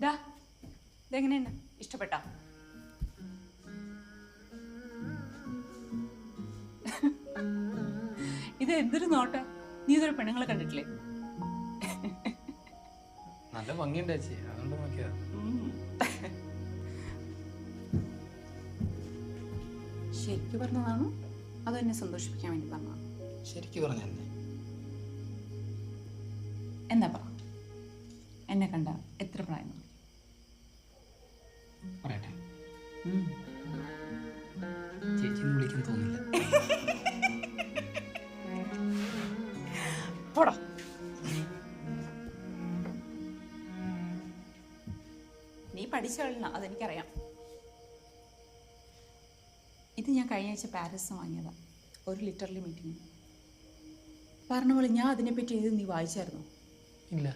ഡാ ഇതെങ്ങനെയാണ് ഇഷ്ടപ്പെട്ടോ? ഇത് എന്തൊരു നോട്ട? നീ ഇതൊരു പെണ്ണുങ്ങളെ കണ്ടിട്ടില്ലേ? നല്ല ഭംഗിയുണ്ട് ചേച്ചി, അതുകൊണ്ട് നോക്കിയതാ. ശരിക്കും പറഞ്ഞതാണോ അതോ എന്നെ സന്തോഷിപ്പിക്കാൻ വേണ്ടി പറഞ്ഞതാണോ? ശരിക്കും പറഞ്ഞല്ലേ? എന്നാ പറ, എന്നെ കണ്ട എത്ര പ്രായം? പറയട്ടെ, ചേച്ചി വിളിക്കാൻ തോന്നില്ല. പോടാ. നീ പഠിച്ച കളഞ്ഞ അതെനിക്കറിയാം. ഇത് ഞാൻ കഴിഞ്ഞ ആഴ്ച പാരീസിൽ വാങ്ങിയതാ, ഒരു ലിറ്ററലി മീറ്റിംഗ്. പറഞ്ഞ പോലെ ഞാൻ അതിനെപ്പറ്റി എഴുതി നീ വായിച്ചായിരുന്നോ? ഇല്ല.